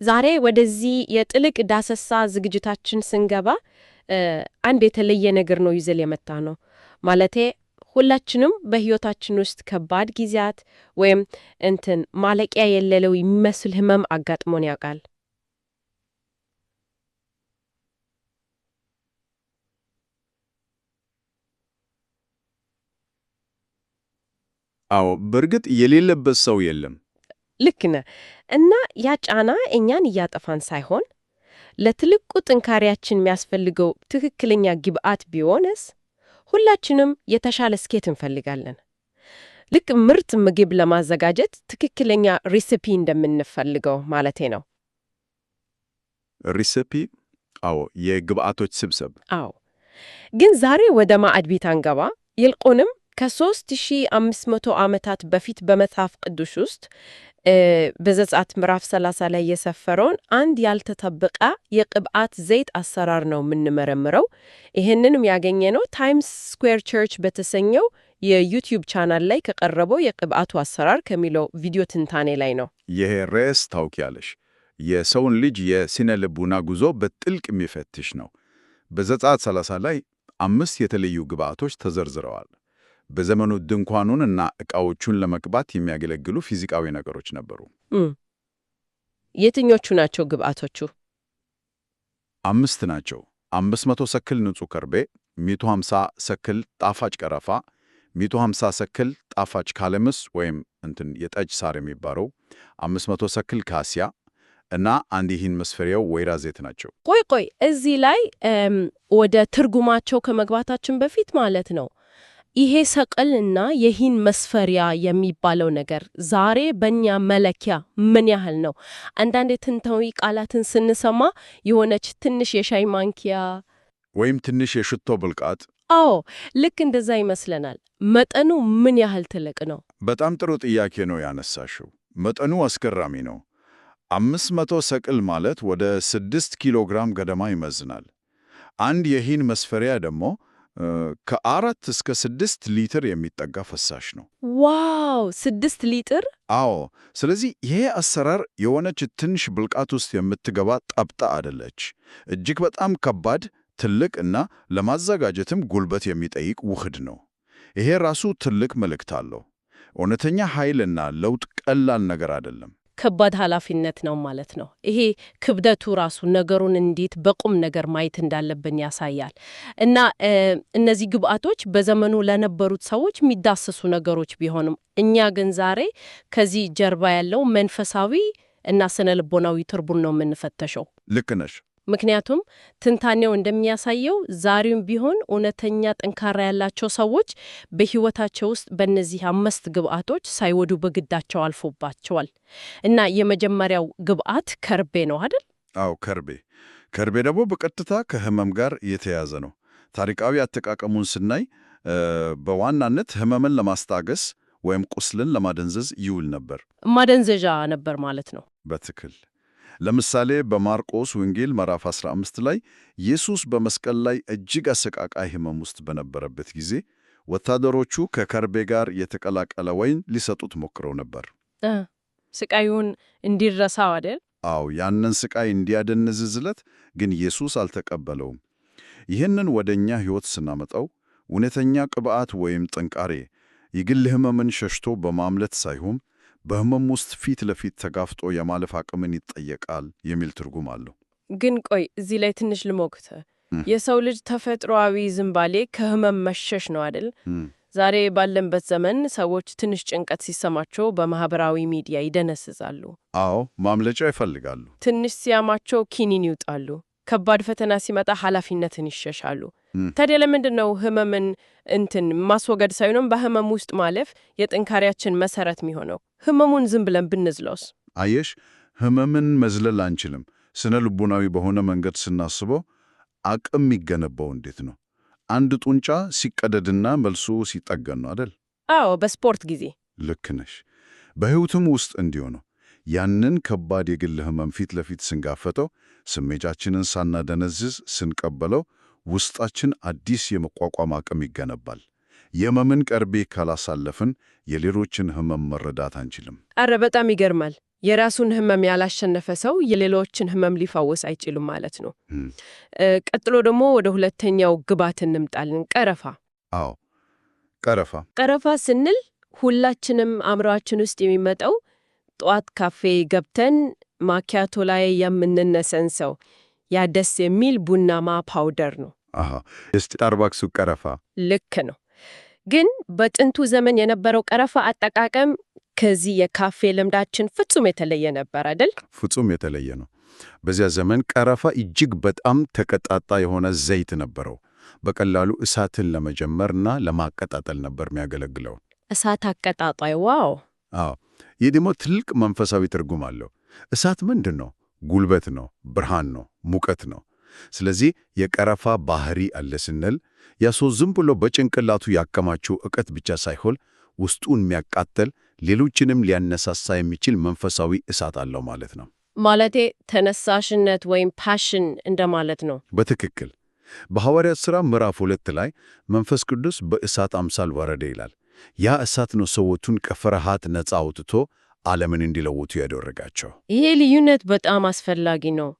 ዛሬ ወደዚህ የጥልቅ ዳሰሳ ዝግጅታችን ስንገባ አንድ የተለየ ነገር ነው ይዘል የመጣ ነው። ማለቴ ሁላችንም በሕይወታችን ውስጥ ከባድ ጊዜያት ወይም ማለቂያ የሌለው የሚመስል ህመም አጋጥሞን ያውቃል። አዎ፣ በእርግጥ የሌለበት ሰው የለም። ልክ ነህ። እና ያ ጫና እኛን እያጠፋን ሳይሆን ለትልቁ ጥንካሬያችን የሚያስፈልገው ትክክለኛ ግብአት ቢሆንስ? ሁላችንም የተሻለ ስኬት እንፈልጋለን። ልክ ምርጥ ምግብ ለማዘጋጀት ትክክለኛ ሪሲፒ እንደምንፈልገው ማለቴ ነው። ሪሲፒ? አዎ፣ የግብአቶች ስብስብ። አዎ። ግን ዛሬ ወደ ማዕድ ቤት አንገባ። ይልቁንም ከ3500 ዓመታት በፊት በመጽሐፍ ቅዱስ ውስጥ በዘጸአት ምዕራፍ 30 ላይ የሰፈረውን አንድ ያልተጠበቀ የቅብአት ዘይት አሰራር ነው የምንመረምረው። ይህንንም ያገኘነው ታይምስ ስኩዌር ቸርች በተሰኘው የዩቲዩብ ቻናል ላይ ከቀረበው የቅብአቱ አሰራር ከሚለው ቪዲዮ ትንታኔ ላይ ነው። ይሄ ርዕስ ታውቂያለሽ፣ የሰውን ልጅ የስነ ልቡና ጉዞ በጥልቅ የሚፈትሽ ነው። በዘጸአት 30 ላይ 5 የተለዩ ግብአቶች ተዘርዝረዋል። በዘመኑ ድንኳኑን እና ዕቃዎቹን ለመቅባት የሚያገለግሉ ፊዚካዊ ነገሮች ነበሩ። የትኞቹ ናቸው ግብአቶቹ? 5 ናቸው። 500 ሰክል ንጹሕ ከርቤ፣ 150 ሰክል ጣፋጭ ቀረፋ፣ 150 ሰክል ጣፋጭ ካለምስ ወይም የጠጅ ሳር የሚባለው፣ 500 ሰክል ካሲያ እና አንድ ይህን መስፈሪያው ወይራ ዘይት ናቸው። ቆይ እዚህ ላይ ወደ ትርጉማቸው ከመግባታችን በፊት ማለት ነው ይሄ ሰቅል እና የሂን መስፈሪያ የሚባለው ነገር ዛሬ በእኛ መለኪያ ምን ያህል ነው? አንዳንድ የጥንታዊ ቃላትን ስንሰማ የሆነች ትንሽ የሻይ ማንኪያ ወይም ትንሽ የሽቶ ብልቃጥ። አዎ፣ ልክ እንደዛ ይመስለናል። መጠኑ ምን ያህል ትልቅ ነው? በጣም ጥሩ ጥያቄ ነው ያነሳሽው። መጠኑ አስገራሚ ነው። 500 ሰቅል ማለት ወደ 6 ኪሎ ግራም ገደማ ይመዝናል። አንድ የሂን መስፈሪያ ደግሞ ከ4 እስከ 6 ሊትር የሚጠጋ ፈሳሽ ነው። ዋው! 6 ሊትር? አዎ። ስለዚህ ይሄ አሰራር የሆነች ትንሽ ብልቃት ውስጥ የምትገባ ጠብጣ አይደለች። እጅግ በጣም ከባድ፣ ትልቅ እና ለማዘጋጀትም ጉልበት የሚጠይቅ ውህድ ነው። ይሄ ራሱ ትልቅ መልእክት አለው። እውነተኛ ኃይልና ለውጥ ቀላል ነገር አይደለም። ከባድ ኃላፊነት ነው ማለት ነው። ይሄ ክብደቱ ራሱ ነገሩን እንዴት በቁም ነገር ማየት እንዳለብን ያሳያል። እና እነዚህ ግብአቶች በዘመኑ ለነበሩት ሰዎች የሚዳሰሱ ነገሮች ቢሆንም እኛ ግን ዛሬ ከዚህ ጀርባ ያለው መንፈሳዊ እና ስነ ልቦናዊ ትርጉም ነው የምንፈተሸው። ልክ ነሽ። ምክንያቱም ትንታኔው እንደሚያሳየው ዛሬም ቢሆን እውነተኛ ጠንካራ ያላቸው ሰዎች በሕይወታቸው ውስጥ በእነዚህ 5 ግብአቶች ሳይወዱ በግዳቸው አልፎባቸዋል። እና የመጀመሪያው ግብአት ከርቤ ነው አይደል? አዎ፣ ከርቤ ደግሞ በቀጥታ ከህመም ጋር የተያያዘ ነው። ታሪካዊ አጠቃቀሙን ስናይ በዋናነት ህመምን ለማስታገስ ወይም ቁስልን ለማደንዘዝ ይውል ነበር። ማደንዘዣ ነበር ማለት ነው። በትክክል። ለምሳሌ በማርቆስ ወንጌል ምዕራፍ 15 ላይ ኢየሱስ በመስቀል ላይ እጅግ አሰቃቃይ ህመም ውስጥ በነበረበት ጊዜ ወታደሮቹ ከከርቤ ጋር የተቀላቀለ ወይን ሊሰጡት ሞክረው ነበር። ስቃዩን እንዲረሳው አይደል? አዎ፣ ያንን ስቃይ እንዲያደነዝዝለት። ግን ኢየሱስ አልተቀበለውም። ይህንን ወደ እኛ ሕይወት ስናመጣው እውነተኛ ቅብዓት ወይም ጥንካሬ የግል ህመምን ሸሽቶ በማምለት ሳይሆን በህመም ውስጥ ፊት ለፊት ተጋፍጦ የማለፍ አቅምን ይጠየቃል የሚል ትርጉም አለው። ግን ቆይ እዚህ ላይ ትንሽ ልሞግተ። የሰው ልጅ ተፈጥሯዊ ዝንባሌ ከህመም መሸሽ ነው አይደል? ዛሬ ባለንበት ዘመን ሰዎች ትንሽ ጭንቀት ሲሰማቸው በማህበራዊ ሚዲያ ይደነስዛሉ። አዎ፣ ማምለጫ ይፈልጋሉ። ትንሽ ሲያማቸው ኪኒን ይውጣሉ። ከባድ ፈተና ሲመጣ ኃላፊነትን ይሸሻሉ። ታዲያ ለምንድን ነው ህመምን ማስወገድ ሳይሆን በህመም ውስጥ ማለፍ የጥንካሬያችን መሰረት የሚሆነው? ህመሙን ዝም ብለን ብንዝለውስ? አየሽ፣ ህመምን መዝለል አንችልም። ስነ ልቡናዊ በሆነ መንገድ ስናስበው አቅም የሚገነባው እንዴት ነው? አንድ ጡንቻ ሲቀደድና መልሶ ሲጠገን ነው አይደል? አዎ፣ በስፖርት ጊዜ። ልክ ነሽ። በሕይወትም ውስጥ እንዲሁ ነው። ያንን ከባድ የግል ህመም ፊት ለፊት ስንጋፈጠው፣ ስሜታችንን ሳናደነዝዝ ስንቀበለው፣ ውስጣችን አዲስ የመቋቋም አቅም ይገነባል። የህመምን ከርቤ ካላሳለፍን የሌሎችን ህመም መረዳት አንችልም። አረ በጣም ይገርማል። የራሱን ህመም ያላሸነፈ ሰው የሌሎችን ህመም ሊፈውስ አይችልም ማለት ነው። ቀጥሎ ደግሞ ወደ ሁለተኛው ግባት እንምጣለን። ቀረፋ። አዎ፣ ቀረፋ። ቀረፋ ስንል ሁላችንም አእምሮአችን ውስጥ የሚመጣው ጠዋት ካፌ ገብተን ማኪያቶ ላይ የምንነሰንሰው ያ ደስ የሚል ቡናማ ፓውደር ነው። የስታርባክሱ ቀረፋ። ልክ ነው። ግን በጥንቱ ዘመን የነበረው ቀረፋ አጠቃቀም ከዚህ የካፌ ልምዳችን ፍጹም የተለየ ነበር አይደል? ፍጹም የተለየ ነው። በዚያ ዘመን ቀረፋ እጅግ በጣም ተቀጣጣ የሆነ ዘይት ነበረው። በቀላሉ እሳትን ለመጀመርና ለማቀጣጠል ነበር የሚያገለግለው። እሳት አቀጣጣይ። ዋው! አዎ፣ ይህ ደግሞ ትልቅ መንፈሳዊ ትርጉም አለው። እሳት ምንድን ነው? ጉልበት ነው፣ ብርሃን ነው፣ ሙቀት ነው። ስለዚህ የቀረፋ ባህሪ አለ ስንል ያ ሰው ዝም ብሎ በጭንቅላቱ ያከማቸው ዕውቀት ብቻ ሳይሆን ውስጡን የሚያቃጥል ሌሎችንም ሊያነሳሳ የሚችል መንፈሳዊ እሳት አለው ማለት ነው። ማለቴ ተነሳሽነት ወይም ፓሽን እንደማለት ነው። በትክክል። በሐዋርያት ሥራ ምዕራፍ 2 ላይ መንፈስ ቅዱስ በእሳት አምሳል ወረደ ይላል። ያ እሳት ነው ሰዎቹን ከፍርሃት ነፃ አውጥቶ ዓለምን እንዲለውጡ ያደረጋቸው። ይሄ ልዩነት በጣም አስፈላጊ ነው።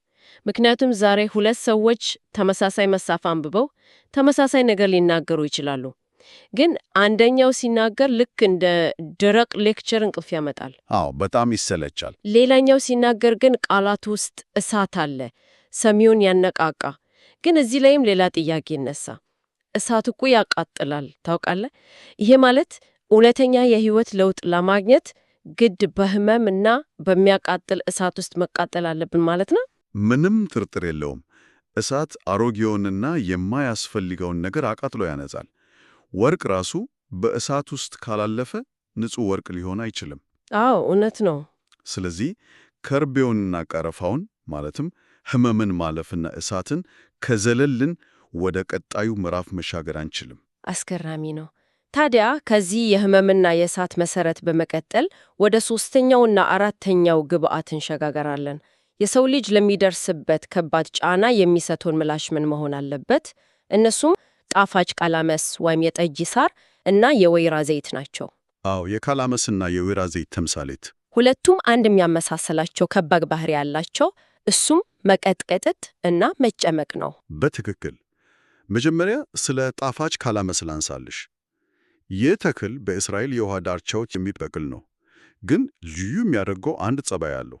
ምክንያቱም ዛሬ ሁለት ሰዎች ተመሳሳይ መጽሐፍ አንብበው ተመሳሳይ ነገር ሊናገሩ ይችላሉ። ግን አንደኛው ሲናገር ልክ እንደ ደረቅ ሌክቸር እንቅልፍ ያመጣል። አዎ፣ በጣም ይሰለቻል። ሌላኛው ሲናገር ግን ቃላት ውስጥ እሳት አለ፣ ሰሚውን ያነቃቃ። ግን እዚህ ላይም ሌላ ጥያቄ ይነሳ። እሳት እኮ ያቃጥላል ታውቃለህ። ይሄ ማለት እውነተኛ የህይወት ለውጥ ለማግኘት ግድ በህመም እና በሚያቃጥል እሳት ውስጥ መቃጠል አለብን ማለት ነው? ምንም ጥርጥር የለውም። እሳት አሮጌውንና የማያስፈልገውን ነገር አቃጥሎ ያነጻል። ወርቅ ራሱ በእሳት ውስጥ ካላለፈ ንጹሕ ወርቅ ሊሆን አይችልም። አዎ፣ እውነት ነው። ስለዚህ ከርቤውንና ቀረፋውን ማለትም ህመምን ማለፍና እሳትን ከዘለልን ወደ ቀጣዩ ምዕራፍ መሻገር አንችልም። አስገራሚ ነው። ታዲያ ከዚህ የህመምና የእሳት መሰረት በመቀጠል ወደ ሶስተኛውና አራተኛው ግብዓት እንሸጋገራለን። የሰው ልጅ ለሚደርስበት ከባድ ጫና የሚሰጠውን ምላሽ ምን መሆን አለበት? እነሱም ጣፋጭ ቃላመስ ወይም የጠጅ ሳር እና የወይራ ዘይት ናቸው። አዎ፣ የቃላመስና የወይራ ዘይት ተምሳሌት። ሁለቱም አንድ የሚያመሳሰላቸው ከባድ ባህሪ ያላቸው፣ እሱም መቀጥቀጥ እና መጨመቅ ነው። በትክክል። መጀመሪያ ስለ ጣፋጭ ቃላመስ ላንሳልሽ። ይህ ተክል በእስራኤል የውሃ ዳርቻዎች የሚበቅል ነው። ግን ልዩ የሚያደርገው አንድ ጸባይ አለው።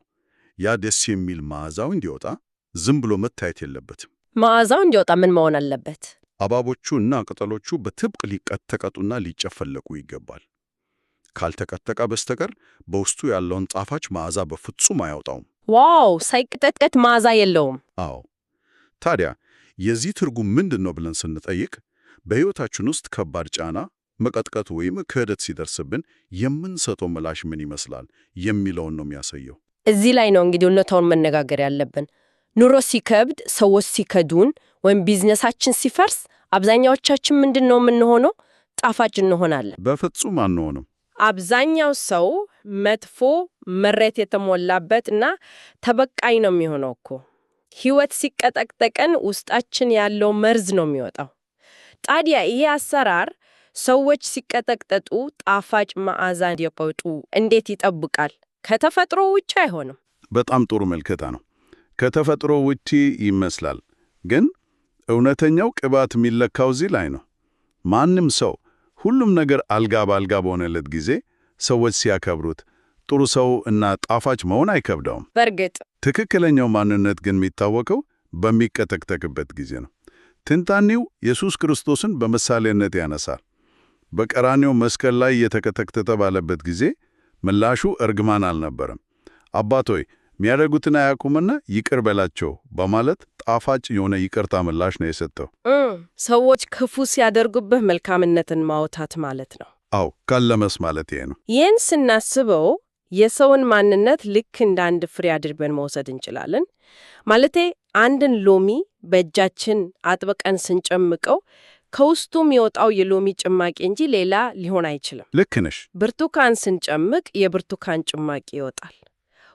ያ ደስ የሚል መዓዛው እንዲወጣ ዝም ብሎ መታየት የለበትም። መዓዛው እንዲወጣ ምን መሆን አለበት? አበቦቹ እና ቅጠሎቹ በጥብቅ ሊቀጠቀጡና ሊጨፈለቁ ይገባል። ካልተቀጠቀ በስተቀር በውስጡ ያለውን ጣፋጭ መዓዛ በፍጹም አያወጣውም። ዋው! ሳይቀጠቀጥ መዓዛ የለውም። አዎ። ታዲያ የዚህ ትርጉም ምንድን ነው ብለን ስንጠይቅ በሕይወታችን ውስጥ ከባድ ጫና፣ መቀጥቀጥ ወይም ክህደት ሲደርስብን የምንሰጠው ምላሽ ምን ይመስላል የሚለውን ነው የሚያሳየው። እዚህ ላይ ነው እንግዲህ እውነታውን መነጋገር ያለብን። ኑሮ ሲከብድ፣ ሰዎች ሲከዱን ወይም ቢዝነሳችን ሲፈርስ አብዛኛዎቻችን ምንድን ነው የምንሆነው? ጣፋጭ እንሆናለን? በፍጹም አንሆንም። አብዛኛው ሰው መጥፎ መሬት የተሞላበት እና ተበቃይ ነው የሚሆነው እኮ። ሕይወት ሲቀጠቅጠቀን ውስጣችን ያለው መርዝ ነው የሚወጣው። ታዲያ ይሄ አሰራር ሰዎች ሲቀጠቅጠጡ ጣፋጭ መዓዛ እንዲያወጡ እንዴት ይጠብቃል? ከተፈጥሮ ውጭ አይሆንም። በጣም ጥሩ መልከታ ነው። ከተፈጥሮ ውጪ ይመስላል፣ ግን እውነተኛው ቅባት የሚለካው እዚህ ላይ ነው። ማንም ሰው ሁሉም ነገር አልጋ በአልጋ በሆነለት ጊዜ ሰዎች ሲያከብሩት ጥሩ ሰው እና ጣፋጭ መሆን አይከብደውም። በእርግጥ ትክክለኛው ማንነት ግን የሚታወቀው በሚቀጠቅጥበት ጊዜ ነው። ትንታኔው ኢየሱስ ክርስቶስን በምሳሌነት ያነሳል። በቀራንዮ መስቀል ላይ የተቀጠቀጠ ባለበት ጊዜ ምላሹ እርግማን አልነበረም። አባት ሆይ የሚያደርጉትን አያውቁምና ይቅር በላቸው በማለት ጣፋጭ የሆነ ይቅርታ ምላሽ ነው የሰጠው። ሰዎች ክፉ ሲያደርጉብህ መልካምነትን ማውታት ማለት ነው። አዎ፣ ቃለመስ ማለት ይሄ ነው። ይህን ስናስበው የሰውን ማንነት ልክ እንደ አንድ ፍሬ አድርገን መውሰድ እንችላለን። ማለቴ አንድን ሎሚ በእጃችን አጥብቀን ስንጨምቀው ከውስጡ የሚወጣው የሎሚ ጭማቂ እንጂ ሌላ ሊሆን አይችልም። ልክ ነሽ። ብርቱካን ስንጨምቅ የብርቱካን ጭማቂ ይወጣል።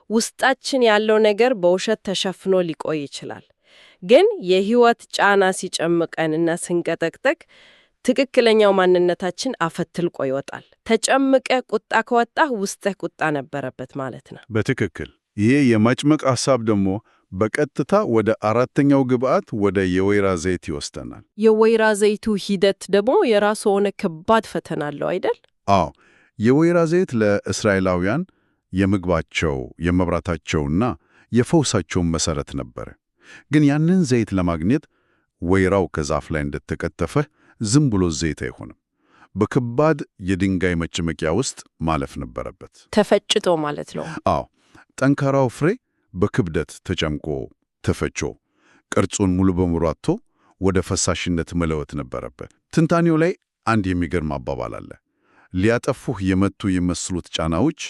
ውስጣችን ያለው ነገር በውሸት ተሸፍኖ ሊቆይ ይችላል። ግን የህይወት ጫና ሲጨምቀንና ስንቀጠቅጠቅ ትክክለኛው ማንነታችን አፈትልቆ ይወጣል። ተጨምቀ ቁጣ ከወጣህ ውስጥህ ቁጣ ነበረበት ማለት ነው። በትክክል። ይሄ የመጭመቅ ሐሳብ ደግሞ በቀጥታ ወደ አራተኛው ግብዓት ወደ የወይራ ዘይት ይወስደናል። የወይራ ዘይቱ ሂደት ደግሞ የራሱ ሆነ ከባድ ፈተና አለው አይደል? አዎ፣ የወይራ ዘይት ለእስራኤላውያን የምግባቸው የመብራታቸውና የፈውሳቸው መሠረት ነበረ። ግን ያንን ዘይት ለማግኘት ወይራው ከዛፍ ላይ እንደተቀጠፈ ዝም ብሎ ዘይት አይሆንም። በከባድ የድንጋይ መጭመቂያ ውስጥ ማለፍ ነበረበት። ተፈጭቶ ማለት ነው። አዎ፣ ጠንካራው ፍሬ በክብደት ተጨምቆ ተፈጮ ቅርጹን ሙሉ በሙሉ አጥቶ ወደ ፈሳሽነት መለወጥ ነበረበት። ትንታኔው ላይ አንድ የሚገርም አባባል አለ። ሊያጠፉህ የመቱ የሚመስሉት ጫናዎች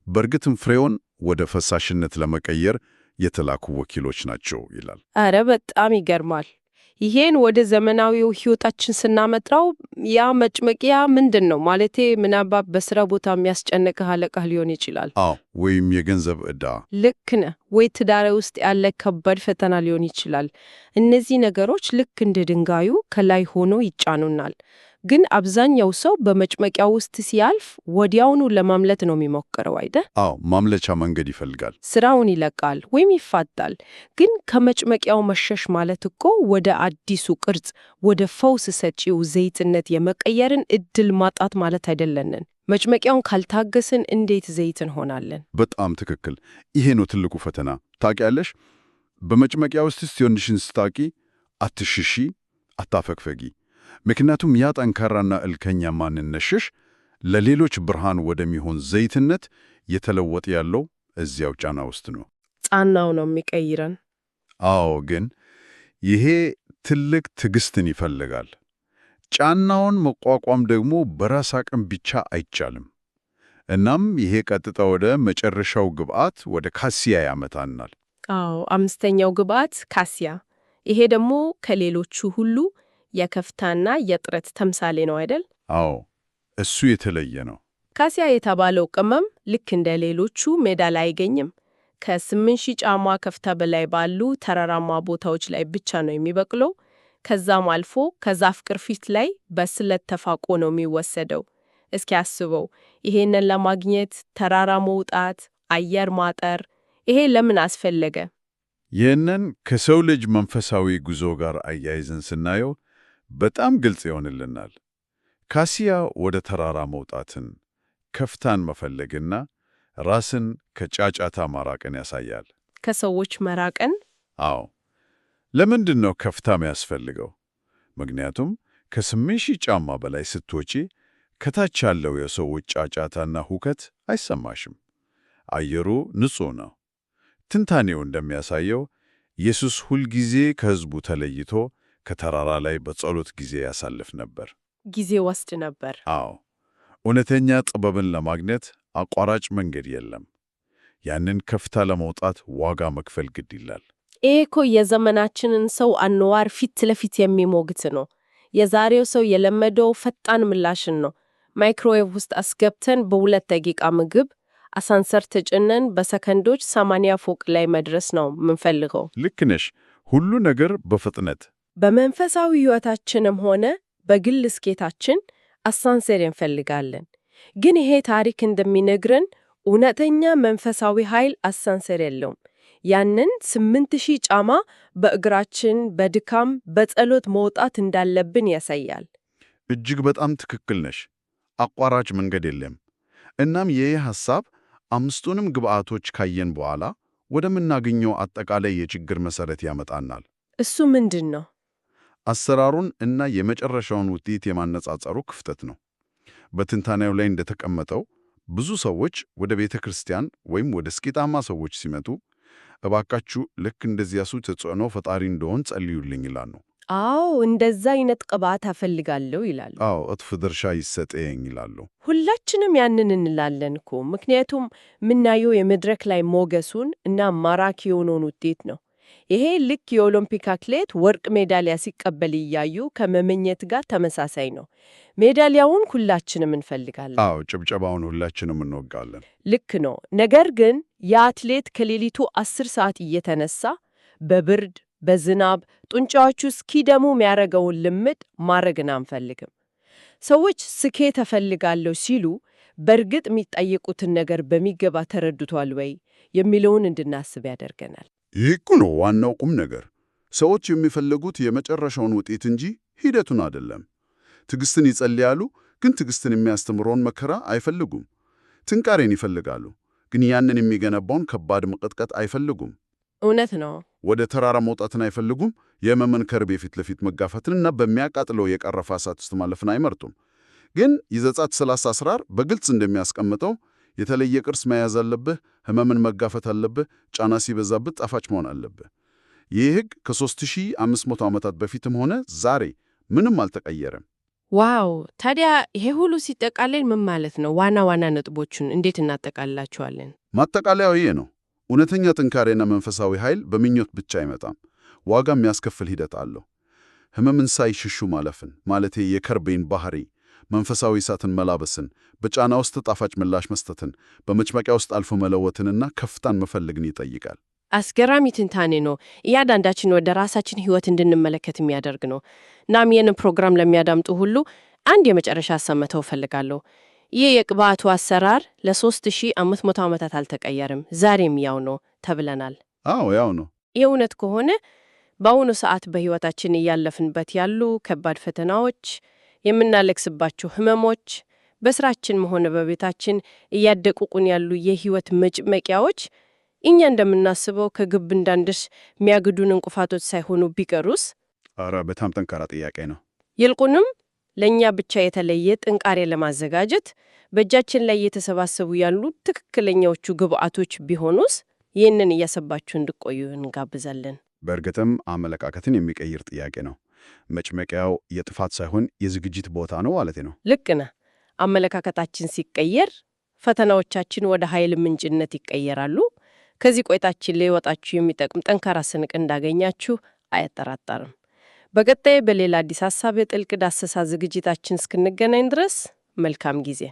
በእርግጥም ፍሬውን ወደ ፈሳሽነት ለመቀየር የተላኩ ወኪሎች ናቸው ይላል። አረ በጣም ይገርማል። ይሄን ወደ ዘመናዊው ሕይወታችን ስናመጣው ያ መጭመቂያ ምንድን ነው? ማለቴ ምናልባት በስራ ቦታ የሚያስጨንቅህ አለቃህ ሊሆን ይችላል። አዎ፣ ወይም የገንዘብ ዕዳ። ልክ ነህ። ወይ ትዳር ውስጥ ያለ ከባድ ፈተና ሊሆን ይችላል። እነዚህ ነገሮች ልክ እንደ ድንጋዩ ከላይ ሆኖ ይጫኑናል። ግን አብዛኛው ሰው በመጭመቂያ ውስጥ ሲያልፍ ወዲያውኑ ለማምለጥ ነው የሚሞክረው አይደል? አዎ፣ ማምለጫ መንገድ ይፈልጋል። ስራውን ይለቃል ወይም ይፋታል። ግን ከመጭመቂያው መሸሽ ማለት እኮ ወደ አዲሱ ቅርጽ፣ ወደ ፈውስ ሰጪው ዘይትነት የመቀየርን እድል ማጣት ማለት አይደለንን? መጭመቂያውን ካልታገስን እንዴት ዘይት እንሆናለን? በጣም ትክክል። ይሄ ነው ትልቁ ፈተና። ታውቂያለሽ፣ በመጭመቂያ ውስጥ ሲሆንሽን ስታቂ አትሽሺ፣ አታፈግፈጊ። ምክንያቱም ያ ጠንካራና እልከኛ ማንነትሽ ለሌሎች ብርሃን ወደሚሆን ዘይትነት የተለወጠ ያለው እዚያው ጫና ውስጥ ነው። ጫናው ነው የሚቀይረን። አዎ፣ ግን ይሄ ትልቅ ትዕግስትን ይፈልጋል። ጫናውን መቋቋም ደግሞ በራስ አቅም ብቻ አይቻልም። እናም ይሄ ቀጥታ ወደ መጨረሻው ግብዓት ወደ ካሲያ ያመጣናል። አዎ፣ አምስተኛው ግብዓት ካሲያ። ይሄ ደግሞ ከሌሎቹ ሁሉ የከፍታና የጥረት ተምሳሌ ነው አይደል? አዎ፣ እሱ የተለየ ነው። ካሲያ የተባለው ቅመም ልክ እንደ ሌሎቹ ሜዳ ላይ አይገኝም። ከ8000 ጫማ ከፍታ በላይ ባሉ ተራራማ ቦታዎች ላይ ብቻ ነው የሚበቅለው። ከዛም አልፎ ከዛፍ ቅርፊት ላይ በስለት ተፋቆ ነው የሚወሰደው። እስኪ አስበው፣ ይሄንን ለማግኘት ተራራ መውጣት፣ አየር ማጠር፣ ይሄ ለምን አስፈለገ? ይህንን ከሰው ልጅ መንፈሳዊ ጉዞ ጋር አያይዘን ስናየው በጣም ግልጽ ይሆንልናል። ካሲያ ወደ ተራራ መውጣትን፣ ከፍታን መፈለግና ራስን ከጫጫታ ማራቅን ያሳያል። ከሰዎች መራቅን? አዎ። ለምንድን ነው ከፍታ የሚያስፈልገው? ምክንያቱም ከ8000 ጫማ በላይ ስትወጪ ከታች ያለው የሰዎች ጫጫታና ሁከት አይሰማሽም። አየሩ ንጹሕ ነው። ትንታኔው እንደሚያሳየው ኢየሱስ ሁልጊዜ ከሕዝቡ ተለይቶ ከተራራ ላይ በጸሎት ጊዜ ያሳልፍ ነበር። ጊዜ ወስድ ነበር። አዎ፣ እውነተኛ ጥበብን ለማግኘት አቋራጭ መንገድ የለም። ያንን ከፍታ ለመውጣት ዋጋ መክፈል ግድ ይላል። ይሄ እኮ የዘመናችንን ሰው አኗኗር ፊት ለፊት የሚሞግት ነው። የዛሬው ሰው የለመደው ፈጣን ምላሽን ነው። ማይክሮዌቭ ውስጥ አስገብተን በ2 ደቂቃ ምግብ፣ አሳንሰር ተጭነን በሰከንዶች 80 ፎቅ ላይ መድረስ ነው የምንፈልገው። ልክ ነሽ። ሁሉ ነገር በፍጥነት። በመንፈሳዊ ሕይወታችንም ሆነ በግል ስኬታችን አሳንሰር እንፈልጋለን። ግን ይሄ ታሪክ እንደሚነግረን እውነተኛ መንፈሳዊ ኃይል አሳንሰር የለውም። ያንን 8000 ጫማ በእግራችን በድካም በጸሎት መውጣት እንዳለብን ያሳያል። እጅግ በጣም ትክክል ነሽ። አቋራጭ መንገድ የለም። እናም ይህ ሐሳብ 5ቱንም ግብዓቶች ካየን በኋላ ወደምናገኘው አጠቃላይ የችግር መሠረት ያመጣናል። እሱ ምንድን ነው? አሰራሩን እና የመጨረሻውን ውጤት የማነጻጸሩ ክፍተት ነው። በትንታኔው ላይ እንደተቀመጠው ብዙ ሰዎች ወደ ቤተ ክርስቲያን ወይም ወደ ስኬታማ ሰዎች ሲመጡ እባካችሁ ልክ እንደዚያ ሰው ተጽዕኖ ፈጣሪ እንደሆን ጸልዩልኝ ይላሉ። አዎ፣ እንደዛ አይነት ቅባት አፈልጋለሁ ይላሉ። አዎ፣ እጥፍ ድርሻ ይሰጠኝ ይላሉ። ሁላችንም ያንን እንላለን እኮ። ምክንያቱም ምናየው የመድረክ ላይ ሞገሱን እና ማራኪ የሆነውን ውጤት ነው። ይሄ ልክ የኦሎምፒክ አትሌት ወርቅ ሜዳሊያ ሲቀበል እያዩ ከመመኘት ጋር ተመሳሳይ ነው። ሜዳሊያውን ሁላችንም እንፈልጋለን። አዎ፣ ጭብጨባውን ሁላችንም እንወጋለን። ልክ ነው። ነገር ግን የአትሌት ከሌሊቱ 10 ሰዓት እየተነሳ በብርድ በዝናብ ጡንቻዎቹ እስኪደሙ የሚያደርገውን ልምድ ማድረግን አንፈልግም። ሰዎች ስኬት እፈልጋለሁ ሲሉ በእርግጥ የሚጠየቁትን ነገር በሚገባ ተረድቷል ወይ የሚለውን እንድናስብ ያደርገናል። ይህ እኮ ነው ዋናው ቁም ነገር። ሰዎች የሚፈልጉት የመጨረሻውን ውጤት እንጂ ሂደቱን አይደለም። ትዕግስትን ይጸልያሉ፣ ግን ትዕግስትን የሚያስተምረውን መከራ አይፈልጉም። ጥንካሬን ይፈልጋሉ፣ ግን ያንን የሚገነባውን ከባድ መቀጥቀጥ አይፈልጉም። እውነት ነው። ወደ ተራራ መውጣትን አይፈልጉም። የሕመምን ከርቤ ፊት ለፊት መጋፈትንና በሚያቃጥለው የቀረፈ እሳት ውስጥ ማለፍን አይመርጡም። ግን የዘጸአት 30 አስራር በግልጽ እንደሚያስቀምጠው የተለየ ቅርስ መያዝ አለብህ፣ ሕመምን መጋፈት አለብህ፣ ጫና ሲበዛብህ ጣፋጭ መሆን አለብህ። ይህ ሕግ ከ3500 ዓመታት በፊትም ሆነ ዛሬ ምንም አልተቀየረም። ዋው! ታዲያ ይሄ ሁሉ ሲጠቃለል ምን ማለት ነው? ዋና ዋና ነጥቦቹን እንዴት እናጠቃልላቸዋለን? ማጠቃለያው ይሄ ነው። እውነተኛ ጥንካሬና መንፈሳዊ ኃይል በምኞት ብቻ አይመጣም። ዋጋ የሚያስከፍል ሂደት አለው። ሕመምን ሳይሽሹ ማለፍን ማለቴ የከርቤን ባህሪ፣ መንፈሳዊ እሳትን መላበስን፣ በጫና ውስጥ ጣፋጭ ምላሽ መስጠትን፣ በመጭመቂያ ውስጥ አልፎ መለወትንና ከፍታን መፈለግን ይጠይቃል። አስገራሚ ትንታኔ ነው። እያንዳንዳችን ወደ ራሳችን ሕይወት እንድንመለከት የሚያደርግ ነው። እናም ይህንን ፕሮግራም ለሚያዳምጡ ሁሉ አንድ የመጨረሻ ሀሳብ መተው እፈልጋለሁ። ይህ የቅባቱ አሰራር ለ3500 ዓመታት አልተቀየርም፣ ዛሬም ያው ነው ተብለናል። አዎ ያው ነው። ይህ እውነት ከሆነ በአሁኑ ሰዓት በሕይወታችን እያለፍንበት ያሉ ከባድ ፈተናዎች፣ የምናለቅስባቸው ሕመሞች፣ በስራችን ሆነ በቤታችን እያደቁቁን ያሉ የሕይወት መጭመቂያዎች እኛ እንደምናስበው ከግብ እንዳንደርስ የሚያግዱን እንቅፋቶች ሳይሆኑ ቢቀሩስ? ኧረ በጣም ጠንካራ ጥያቄ ነው። ይልቁንም ለእኛ ብቻ የተለየ ጥንካሬ ለማዘጋጀት በእጃችን ላይ እየተሰባሰቡ ያሉ ትክክለኛዎቹ ግብአቶች ቢሆኑስ? ይህንን እያሰባችሁ እንድቆዩ እንጋብዛለን። በእርግጥም አመለካከትን የሚቀይር ጥያቄ ነው። መጭመቂያው የጥፋት ሳይሆን የዝግጅት ቦታ ነው ማለት ነው። ልክ ነህ። አመለካከታችን ሲቀየር ፈተናዎቻችን ወደ ኃይል ምንጭነት ይቀየራሉ። ከዚህ ቆይታችን ሊወጣችሁ የሚጠቅም ጠንካራ ስንቅ እንዳገኛችሁ አያጠራጠርም። በቀጣይ በሌላ አዲስ ሀሳብ የጥልቅ ዳሰሳ ዝግጅታችን እስክንገናኝ ድረስ መልካም ጊዜ።